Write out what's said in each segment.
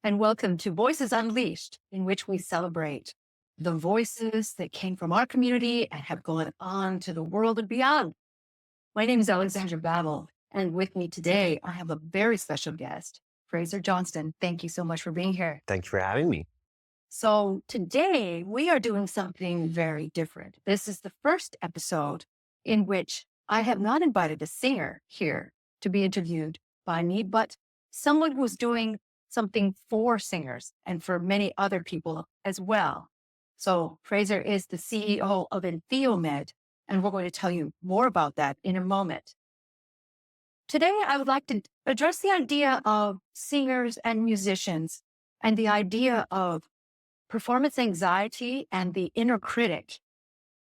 and welcome to Voices Unleashed, in which we celebrate the voices that came from our community and have gone on to the world and beyond. My name is Alexandra Babel, and with me today, I have a very special guest, Fraser Johnston. Thank you so much for being here. Thank you for having me. So today we are doing something very different. This is the first episode in which I have not invited a singer here to be interviewed by me, but someone who's doing something for singers and for many other people as well. So Fraser is the CEO of Theom Med, and we're going to tell you more about that in a moment. Today, I would like to address the idea of singers and musicians and the idea of performance anxiety and the inner critic.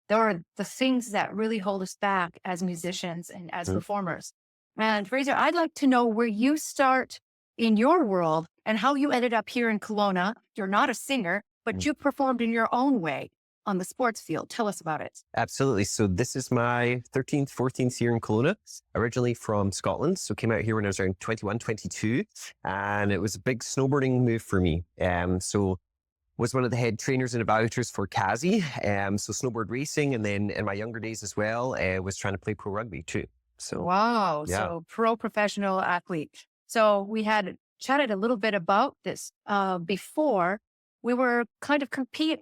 There are the things that really hold us back as musicians and as performers. And Fraser, I'd like to know where you start in your world and how you ended up here in Kelowna. You're not a singer, but you performed in your own way on the sports field. Tell us about it. Absolutely. So this is my 13th, 14th year in Kelowna, originally from Scotland. So came out here when I was around 21, 22, and it was a big snowboarding move for me. So was one of the head trainers and evaluators for Kazi. So snowboard racing. And then in my younger days as well, was trying to play pro rugby too. So wow. Yeah. So professional athlete. So we had chatted a little bit about this before. We were kind of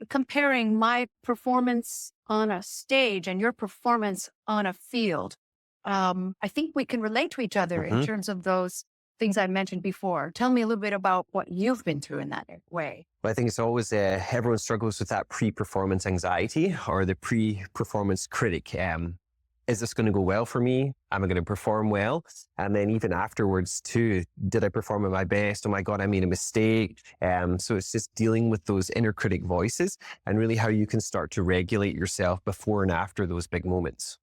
comparing my performance on a stage and your performance on a field. I think we can relate to each other in terms of those things I mentioned before. Tell me a little bit about what you've been through in that way. Well, I think it's always, everyone struggles with that pre-performance anxiety or the pre-performance critic. Is this going to go well for me? Am I going to perform well? And then even afterwards too, did I perform at my best? Oh my God, I made a mistake. So it's just dealing with those inner critic voices and really how you can start to regulate yourself before and after those big moments.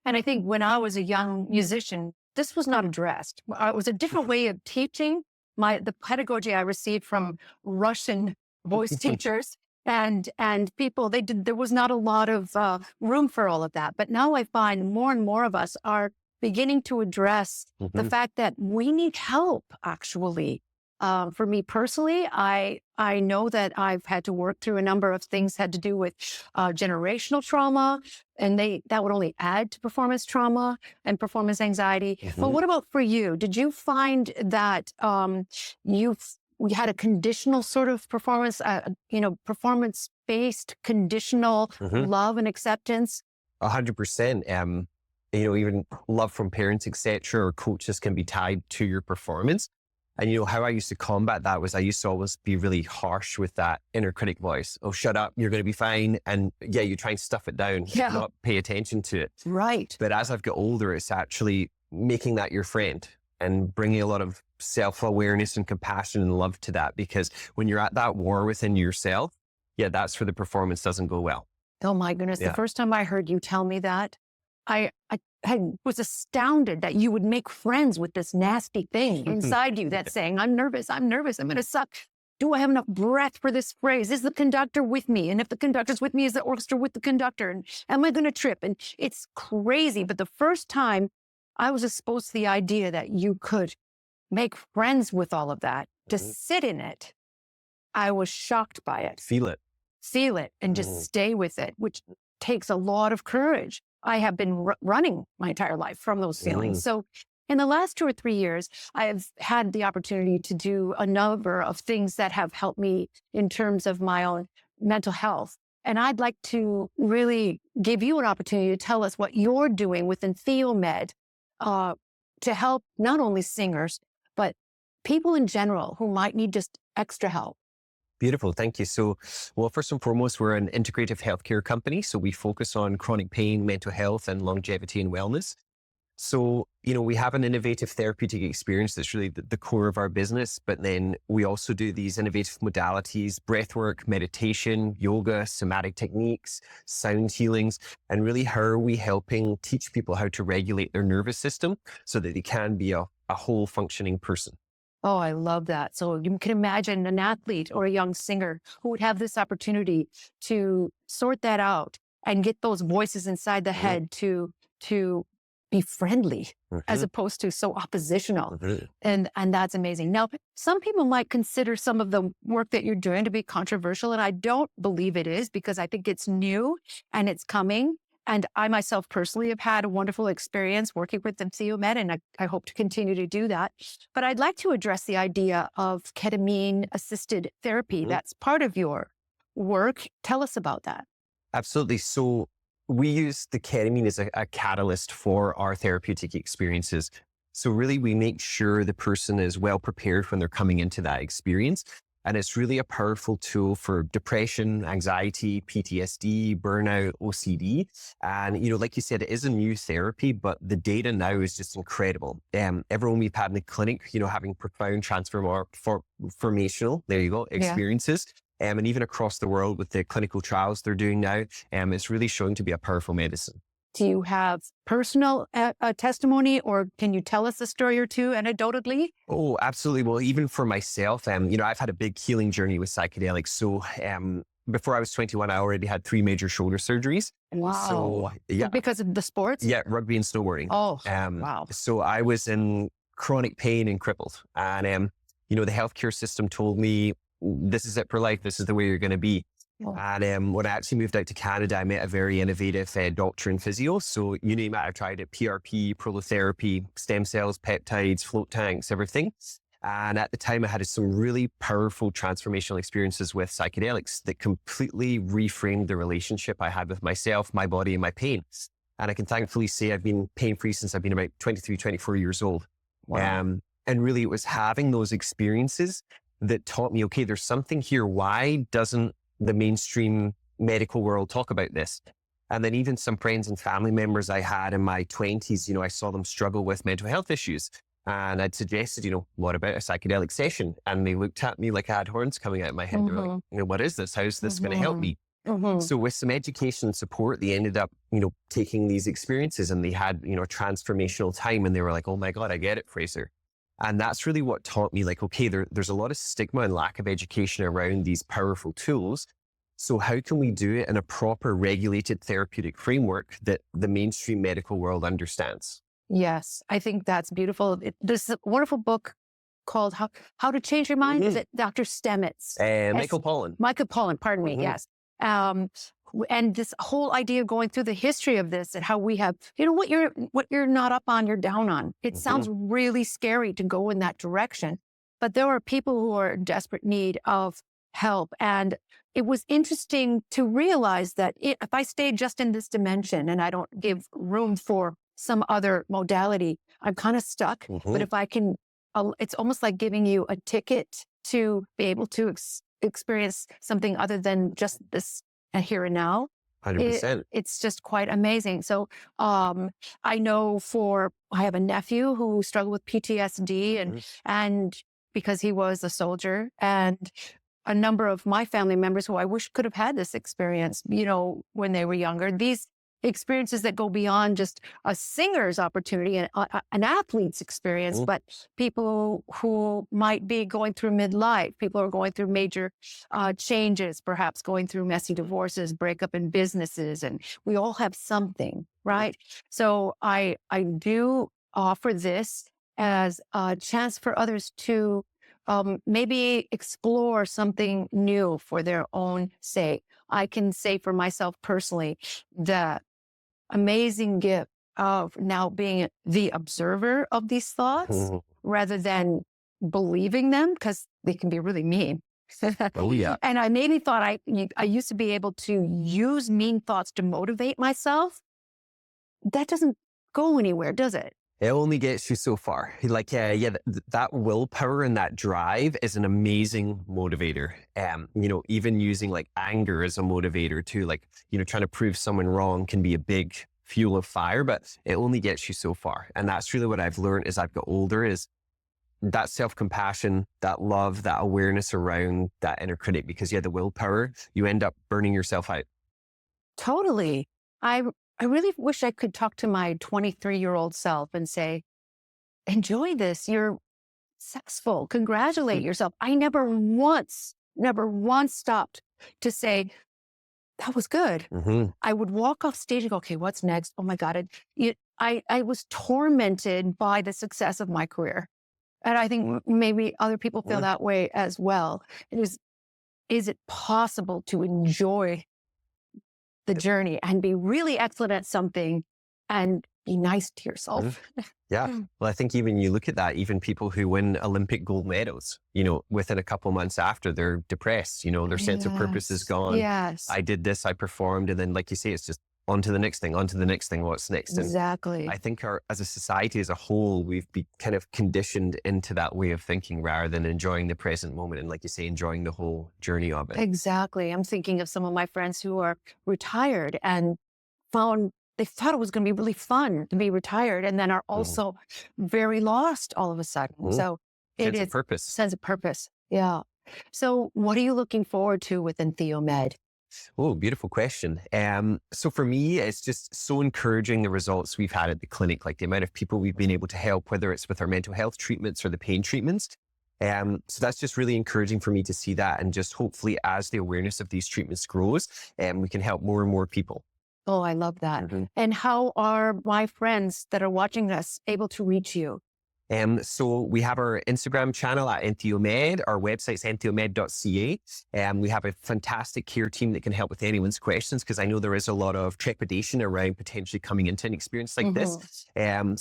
And I think when I was a young musician, this was not addressed. It was a different way of teaching. The pedagogy I received from Russian voice teachers and people, there was not a lot of room for all of that. But now I find more and more of us are beginning to address the fact that we need help, actually. For me personally, I know that I've had to work through a number of things had to do with generational trauma, and that would only add to performance trauma and performance anxiety. But what about for you? Did you find that we had a conditional sort of performance, performance-based conditional love and acceptance? 100%. Even love from parents, etc., or coaches can be tied to your performance. And how I used to combat that was I used to always be really harsh with that inner critic voice. Oh, shut up, you're going to be fine. And yeah, you try and stuff it down, not pay attention to it. Right. But as I've got older, it's actually making that your friend and bringing a lot of self-awareness and compassion and love to that. Because when you're at that war within yourself, that's where the performance doesn't go well. Oh my goodness. The first time I heard you tell me that, I was astounded that you would make friends with this nasty thing inside you that's saying, I'm nervous, I'm going to suck. Do I have enough breath for this phrase? Is the conductor with me? And if the conductor's with me, is the orchestra with the conductor? And am I going to trip? And it's crazy. But the first time I was exposed to the idea that you could make friends with all of that, to sit in it, I was shocked by it. Feel it and just stay with it, which takes a lot of courage. I have been running my entire life from those feelings. So in the last 2 or 3 years, I have had the opportunity to do a number of things that have helped me in terms of my own mental health. And I'd like to really give you an opportunity to tell us what you're doing within Theom Med to help not only singers, but people in general who might need just extra help. Beautiful. Thank you. So, well, first and foremost, we're an integrative healthcare company. So we focus on chronic pain, mental health, and longevity and wellness. So, we have an innovative therapeutic experience that's really the core of our business. But then we also do these innovative modalities, breathwork, meditation, yoga, somatic techniques, sound healings, and really how are we helping teach people how to regulate their nervous system so that they can be a whole functioning person. Oh, I love that. So you can imagine an athlete or a young singer who would have this opportunity to sort that out and get those voices inside the head to be friendly as Mhm. opposed to so oppositional. Mhm. And that's amazing. Now, some people might consider some of the work that you're doing to be controversial, and I don't believe it is, because I think it's new and it's coming. And I myself personally have had a wonderful experience working with the Theom Med, and I hope to continue to do that. But I'd like to address the idea of ketamine assisted therapy. Mhm. That's part of your work. Tell us about that. Absolutely. So we use the ketamine as a catalyst for our therapeutic experiences. So really, we make sure the person is well prepared when they're coming into that experience. And it's really a powerful tool for depression, anxiety, PTSD, burnout, OCD. And, like you said, it is a new therapy, but the data now is just incredible. Everyone we've had in the clinic, having profound transformational, there you go, Yeah. experiences. And even across the world with the clinical trials they're doing now, it's really showing to be a powerful medicine. Do you have personal testimony, or can you tell us a story or two anecdotally? Oh, absolutely. Well, even for myself, I've had a big healing journey with psychedelics. So before I was 21, I already had 3 major shoulder surgeries. Wow. So yeah, Because of the sports? yeah, rugby and snowboarding. Oh, wow. So I was in chronic pain and crippled. And, the healthcare system told me, this is it for life. This is the way you're going to be. Oh. And when I actually moved out to Canada, I met a very innovative doctor in physio. So you name it, I've tried it: PRP, prolotherapy, stem cells, peptides, float tanks, everything. And at the time, I had some really powerful transformational experiences with psychedelics that completely reframed the relationship I had with myself, my body, and my pain. And I can thankfully say I've been pain-free since I've been about 23, 24 years old. Wow. And really, it was having those experiences that taught me, okay, there's something here. Why doesn't the mainstream medical world talk about this? And then even some friends and family members I had in my 20s, I saw them struggle with mental health issues. And I'd suggested, what about a psychedelic session? And they looked at me like I had horns coming out of my head. They're like, what is this? How's this going to help me? So with some education and support, they ended up, taking these experiences, and they had, a transformational time. And they were like, oh my God, I get it, Fraser. And that's really what taught me, like, okay, there's a lot of stigma and lack of education around these powerful tools. So how can we do it in a proper regulated therapeutic framework that the mainstream medical world understands? Yes, I think that's beautiful. There's a wonderful book called How to Change Your Mind. Is it Dr. Stamets? Michael Pollan. Michael Pollan, pardon me, yes. And this whole idea of going through the history of this and how we have, what you're not up on, you're down on. It sounds really scary to go in that direction, but there are people who are in desperate need of help. And it was interesting to realize that if I stay just in this dimension and I don't give room for some other modality, I'm kind of stuck. But if I can, it's almost like giving you a ticket to be able to experience something other than just this here and now. 100%. It's just quite amazing. So I know I have a nephew who struggled with PTSD and because he was a soldier, and a number of my family members who I wish could have had this experience, when they were younger. These experiences that go beyond just a singer's opportunity and an athlete's experience, but people who might be going through midlife, people who are going through major changes, perhaps going through messy divorces, breakup in businesses, and we all have something, right? So I do offer this as a chance for others to maybe explore something new for their own sake. I can say for myself personally, the amazing gift of now being the observer of these thoughts rather than believing them, because they can be really mean. Oh, yeah. And I maybe thought I used to be able to use mean thoughts to motivate myself. That doesn't go anywhere, does it? It only gets you so far. Like, that willpower and that drive is an amazing motivator. Even using like anger as a motivator too, like, trying to prove someone wrong can be a big fuel of fire, but it only gets you so far. And that's really what I've learned as I've got older, is that self-compassion, that love, that awareness around that inner critic, because the willpower, you end up burning yourself out. Totally. I really wish I could talk to my 23-year-old self and say, enjoy this. You're successful. Congratulate yourself. I never once stopped to say, that was good. I would walk off stage and go, okay, what's next? Oh my God. I was tormented by the success of my career. And I think maybe other people feel Mm. that way as well. It is it possible to enjoy the journey and be really excellent at something and be nice to Mhm. yourself? Yeah. Well, I think even you look at that, even people who win Olympic gold medals, within a couple months after, they're depressed, their sense of purpose is Yes. gone. Yes. I did this, I performed, and then, like you say, it's just on to the next thing, on to the next thing, what's next. And I Exactly. think as a society as a whole, we've been kind of conditioned into that way of thinking rather than enjoying the present moment. And like you say, enjoying the whole journey of it. Exactly. I'm thinking of some of my friends who are retired and found they thought it was going to be really fun to be retired and then are Mhm. also very lost all of a sudden. Mhm. So it Sense of is purpose. sense of purpose. Yeah. So what are you looking forward to within Theom Med? Oh, beautiful question. So for me, it's just so encouraging the results we've had at the clinic, like the amount of people we've been able to help, whether it's with our mental health treatments or the pain treatments. So that's just really encouraging for me to see that. And just hopefully as the awareness of these treatments grows, we can help more and more people. Oh, I love that. Mhm. And how are my friends that are watching us able to reach you? So we have our Instagram channel at Theom Med. Our website's theommed.ca. We have a fantastic care team that can help with anyone's questions because I know there is a lot of trepidation around potentially coming into an experience like Mhm. this.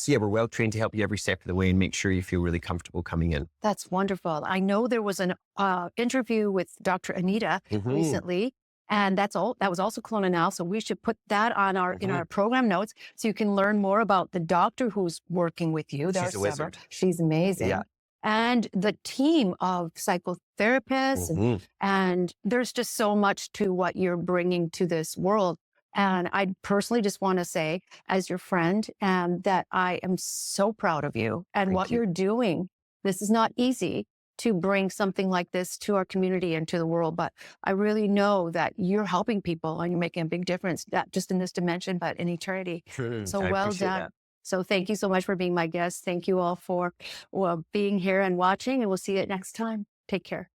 So yeah, we're well trained to help you every step of the way and make sure you feel really comfortable coming in. That's wonderful. I know there was an interview with Dr. Anita Mhm. recently, and that was also Clonal. So we should put that on in Mhm. our program notes so you can learn more about the doctor who's working with you. There are She's a several. wizard. She's Yeah. amazing. And the team of psychotherapists, Mhm. and there's just so much to what you're bringing to this world. And I personally just want to say, as your friend, that I am so proud of you and Thank what you. you're doing. This is not easy to bring something like this to our community and to the world, but I really know that you're helping people and you're making a big difference, not just in this dimension, but in eternity. So I well appreciate that. done. So thank you so much for being my guest. Thank you all for being here and watching, and we'll see you next time. Take care.